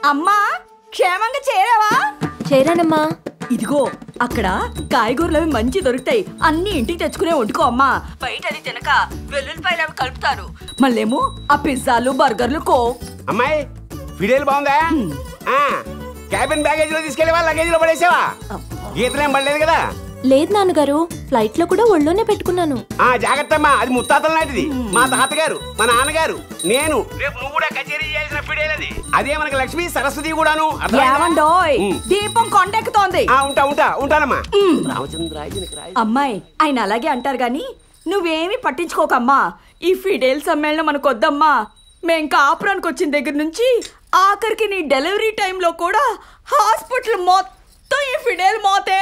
అమ్మా క్షేమంగా చేరావా? చేరానమ్మా. ఇదిగో అక్కడ కాయగూరలు అవి మంచి దొరుకుతాయి, అన్ని ఇంటికి తెచ్చుకునే వండుకో అమ్మా. బయట అది తినక వెల్లుల్లిపాయలు అవి కలుపుతారు. మళ్ళేమో ఆ పిజ్జాలు బర్గర్లు కో. అమ్మాయి ఫిడేలు బాగుందా? క్యాబిన్ బ్యాగేజ్ లో తీసుకెళ్ళేవా, లగేజ్ లో పడేసావా? గీతలేం పడలేదు కదా? లేదు నాన్నగారు, ఫ్లైట్ లో కూడా ఒళ్ళోనే పెట్టుకున్నాను. జాగ్రత్త అమ్మా, అది ముత్తాతల నాటిది. మా తాతగారు, మా నాన్నగారు, నేను. రేపు నువ్వు కూడా కచేరీ చేయాల్సిన ఫిడేలది. అదే మనకి లక్ష్మి సరస్వతి కూడాను. దీపం కొండెక్కుతోంది. ఉంటానమ్మా. అమ్మాయి ఆయన అలాగే అంటారు గాని నువ్వేమి పట్టించుకోకమ్మా. ఈ ఫిడేల్ సమ్మేళనం మనకొద్దమ్మా. మేం కాపురానికి వచ్చిన దగ్గర నుంచి ఆఖరికి నీ డెలివరీ టైంలో కూడా హాస్పిటల్ మొత్తం ఈ ఫిడేల్ మోతే.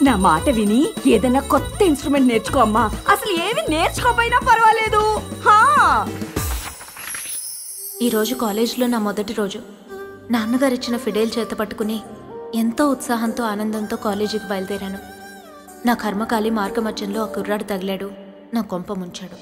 నా మాట విని ఏదైనా కొత్త ఇన్స్ట్రుమెంట్ నేర్చుకో అమ్మా. అసలు ఏమి నేర్చుకోపోయినా పర్వాలేదు. ఈరోజు కాలేజీలో నా మొదటి రోజు. నాన్నగారు ఇచ్చిన ఫిడేల్ చేత పట్టుకుని ఎంతో ఉత్సాహంతో ఆనందంతో కాలేజీకి బయలుదేరాను. నా కర్మకాలి మార్గమధ్యంలో ఆ కుర్రాడు తగిలాడు, నా కొంప ముంచాడు.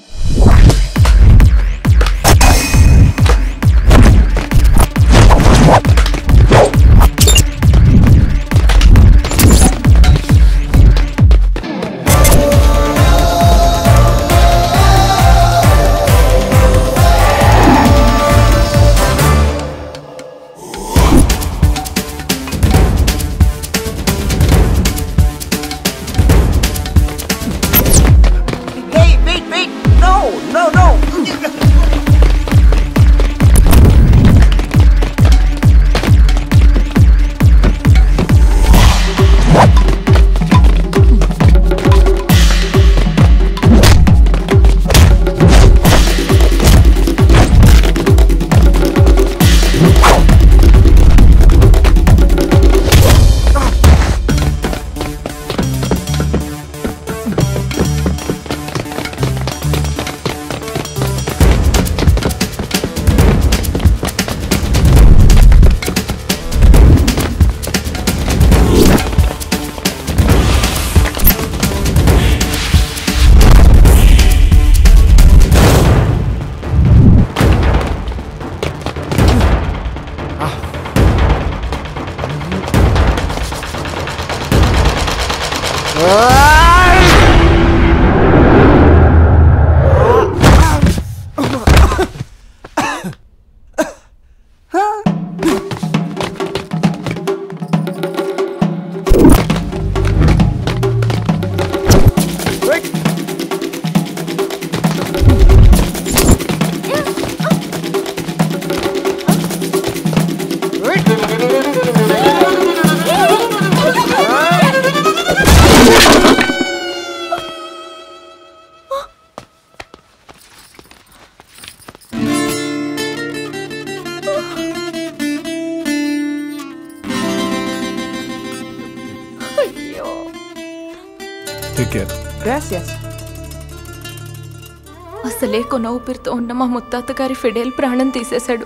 అసలే కొన ఊపిరితో ఉన్న మా ముత్తాత గారి ఫిడేల్ ప్రాణం తీసేశాడు.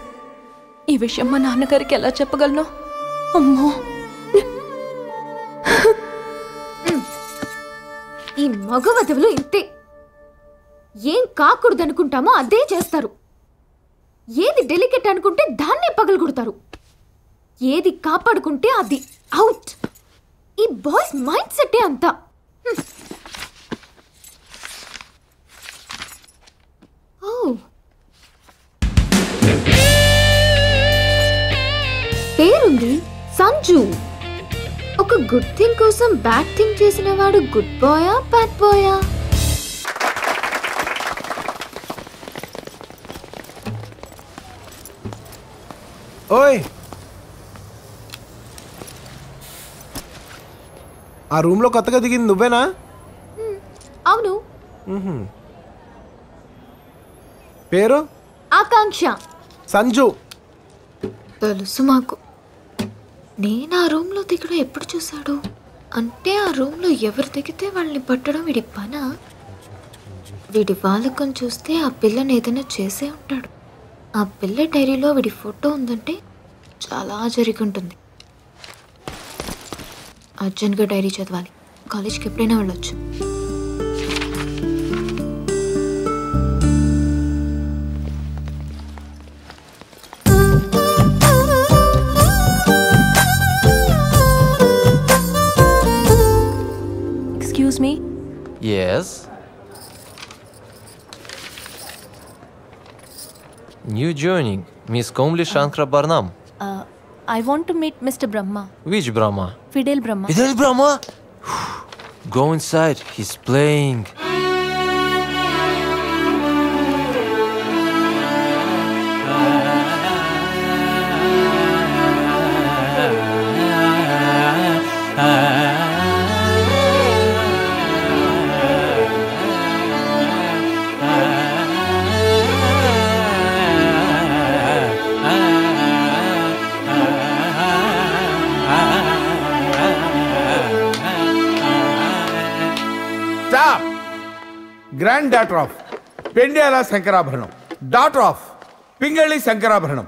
ఈ విషయం మా నాన్నగారికి ఎలా చెప్పగలను? అమ్మో, ఈ మగవధవులు ఇంతే. ఏం కాకూడదనుకుంటామో అదే చేస్తారు. ఏది డెలికేట్ అనుకుంటే దాన్నే పగలగొడతారు. ఏది కాపాడుకుంటే అది అవుట్. ఈ బాయ్స్ మైండ్ సెట్టే అంతా. పేరుంది సంజు. ఒక గుడ్ థింగ్ కోసం బ్యాడ్ థింగ్ చేసిన వాడు గుడ్ బాయా బ్యాడ్ బాయా? ఓయ్, ఆ రూమ్ లో కొత్తగా దిగింది నువ్వేనా? అవును. పేరు? ఆకాంక్ష. సంజు తెలుసు మాకు. నేను ఆ రూమ్ లో దిగడం ఎప్పుడు చూశాడు? అంటే ఆ రూమ్ లో ఎవరు దిగితే వాళ్ళని పట్టడం వీడి పనా? వీడి వాలకం చూస్తే ఆ పిల్లని ఏదైనా చేసే ఉంటాడు. ఆ పిల్ల డైరీలో వీడి ఫోటో ఉందంటే చాలా జరిగి ఉంటుంది. అర్జెంట్గా డైరీ చదవాలి. కాలేజ్కి ఎప్పుడైనా వెళ్ళొచ్చు. New joining, Miss Komli Shankara Barnam. I want to meet Mr. Brahma. Which Brahma? Fidel Brahma. Fidel Brahma? Go inside, he's playing. Grand daughter of Pendyala Shankarabharanam, daughter of Pingali Shankarabharanam,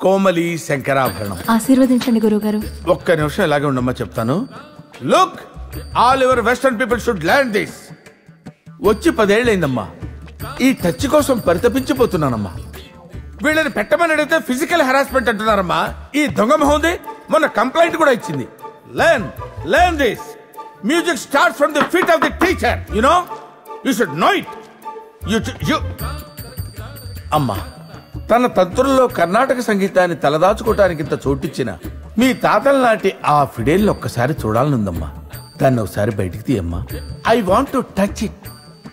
Komali Shankarabharanam. ఆశీర్వదించండి గురుగారు. ఒక్క నిమిషం ఇలాగే ఉండమ్మా, చెప్తాను. Look, all your western people should learn this. వచ్చి 10 ఏళ్ళైందమ్మా. ఈ touch కోసం పరితపించిపోతున్నానమ్మా. వీళ్ళని పెట్టమని అడిగితే ఫిజికల్ హెరాస్మెంట్ అంటున్నారమ్మా. ఈ దొంగ మొహంది మొన్న కంప్లైంట్ కూడా ఇచ్చింది. Learn this. Music start from the feet of the teacher. You know, you should know it. You అమ్మా, తన తంత్రుల్లో కర్ణాటక సంగీతాన్ని తలదాచుకోవటానికి ఇంత చోటిచ్చిన మీ తాతల నాటి ఆ ఫిడేల్ని ఒక్కసారి చూడాలనుందమ్మా. దాన్ని ఒకసారి బయటికి తీయమ్మా. I want to touch it,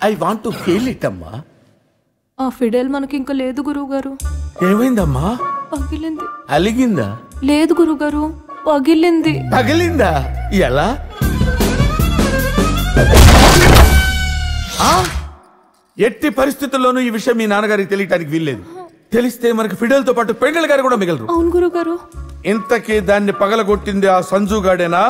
I want to feel it అమ్మా. ఆ ఫిడెల్ మనకి ఇంకా లేదు గురువుగారు. ఏమైందమ్మా? పగిలింది. అలిగిందా? లేదు గురువుగారు, పగిలింది. పగిలిందా? ఎలా? ఎట్టి పరిస్థితుల్లోనూ ఈ విషయం మీ నాన్నగారికి తెలియటానికి వీల్లేదు. తెలిస్తే మనకి ఫిడెల్ తో పాటు పెండెల్ గారు కూడా మిగలరు. అవును గురుగారు. ఇంతకీ దాన్ని పగలగొట్టింది ఆ సంజు గాడేనా?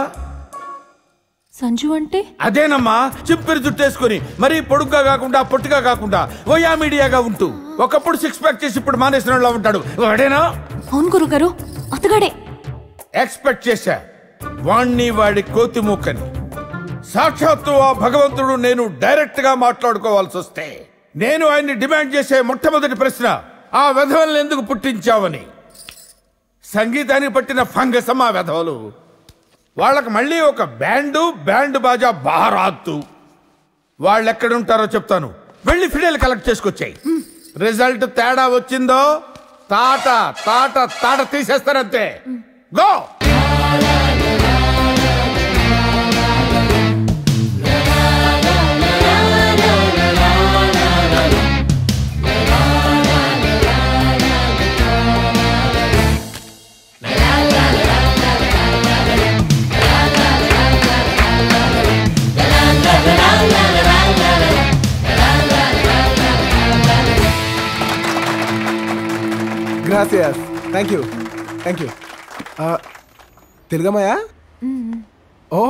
సంజు అంటే? అదేనమ్మా, చిప్పిరి జుట్టేసుకుని మరీ పొడుగ్గా కాకుండా పొట్టిగా కాకుండా ఓయా మీడియాగా ఉంటూ ఒకప్పుడు 6 ప్యాక్ చేసి ఇప్పుడు మానేసిన ఉంటాడు వాడేనా? అవును గురుగారు, అతగాడే. ఎక్స్పెక్ట్ చేశా వాణ్ణి, వాడి కోతి మూకని. సాక్షాత్తు ఆ భగవంతుడు నేను డైరెక్ట్ గా మాట్లాడుకోవాల్సి వస్తే నేను ఆయన్ని డిమాండ్ చేసే మొట్టమొదటి ప్రశ్న, ఆ వెధవల్ని ఎందుకు పుట్టించావని. సంగీతానికి పట్టిన ఫంగసం ఆ వెధవలు. వాళ్ళకి మళ్ళీ ఒక బ్యాండ్ బాజా బారాత్తు. వాళ్ళు ఎక్కడుంటారో చెప్తాను, వెళ్ళి ఫిడెల్ కలెక్ట్ చేసుకొచ్చాయి. రిజల్ట్ తేడా వచ్చిందో తాట తాట తాట తీసేస్తారంతే. గో. Gracias. Thank you. తెలుగమ్మయ్యా? ఓ,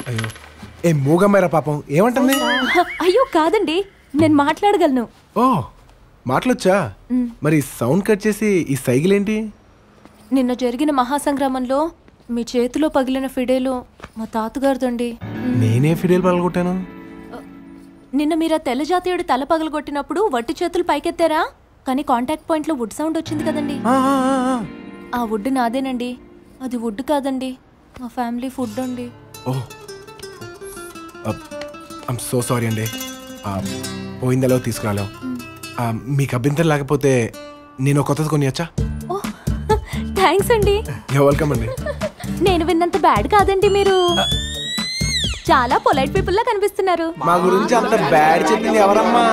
అయ్యో, ఏ మూగమ్మాయిరా పాపం. ఏమంటుంది? అయ్యో కాదండి, నేను మాట్లాడగలను. ఓ, మాటలొచ్చా? మరి సౌండ్ కట్ చేసి ఈ సైకిల్ ఏంటి? నిన్న జరిగిన మహాసంగ్రామంలో మీ చేతిలో పగిలిన ఫిడేలు మా తాతగారిదండి. నేనే ఫిడేల్ పగలగొట్టాను? నిన్న మీరు తెల్ల జాతీయుడు తల పగలగొట్టినప్పుడు వట్టి చేతులు పైకెత్తారా, కానీ కాంటాక్ట్ పాయింట్ లో వుడ్ సౌండ్ వచ్చింది కదండి. ఆ వుడ్ నాదేనండి, అది వుడ్ కాదండి, మా ఫ్యామిలీ ఫుడ్ అండి. ఓ, ఐమ్ సో సారీ అండి. పోయిందలో తీసుకురాలేవు. మీకు అభ్యంతరం లేకపోతే నేను కొత్తది కొనియచ్చా? ఓ, థ్యాంక్స్ అండి. వెల్కమ్ అండి. నేను విన్నంత బ్యాడ్ కాదండి, మీరు చాలా పొలైట్ పీపుల్ లా కనిపిస్తున్నారు. మా గురించి అంత బ్యాడ్ చెప్పింది ఎవరమ్మా?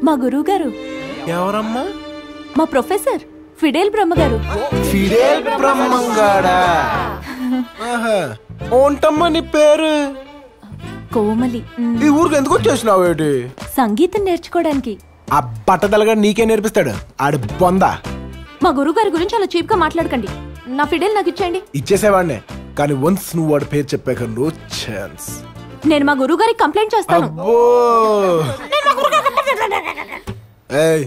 మా గురువు గారు. ఎవరమ్మా? మా ప్రొఫెసర్ ఫిడేల్ బ్రహ్మ గారు. ఫిడేల్ బ్రహ్మంగాడా? ఓంటమ్మా నీ పేరు? కోమలి. ఈ ఊరికి ఎందుకు వచ్చేసినావు? ఏంటి? సంగీతం నేర్చుకోవడానికి. ఆ బట్టతలగా నీకే నేర్పిస్తాడు ఆడు బొందా. మా గురువు గారి గురించి అలా చీప్ గా మాట్లాడకండి. నా ఫిడేల్ నాకు ఇచ్చేయండి. ఇచ్చేసేవాడినే, కానీ వన్స్ నువ్వు వాడి పేరు చెప్పాక నో ఛాన్స్. నేను మా గురువు గారికి కంప్లైంట్ చేస్తాను. ఏయ్,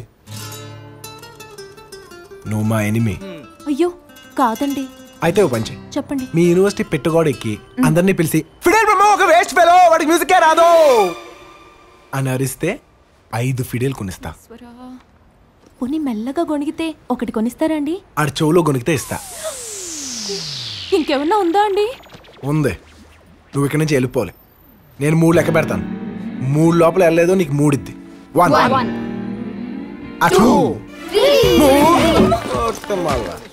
నువ్వు మా ఎనిమి. అయ్యో కాదండి. అయితే ఓ పంచి చెప్పండి. మీ యూనివర్సిటీ పెట్టుకోడు ఎక్కి అందరినీ పిలిచి ఫిడేల్ బ్రహ్మ ఒక వేస్ట్ ఫెలో, వాడికి మ్యూజికే రాదు అని అరిస్తే 5 ఫిడేల్ కొనిస్తా. పోనీ మెల్లగా గొణిగితే ఒకటి కొనిస్తారా అండి? ఆడి చెవులో గొనిగితే ఇస్తా. ఇంకేమన్నా ఉందా అండి? ఉంది, నువ్వు ఇక్కడి నుంచి వెళ్ళిపోవాలి. నేను 3 లెక్క పెడతాను. 3 లోపల వెళ్ళలేదో నీకు 3 ఇద్ది. 1 2 3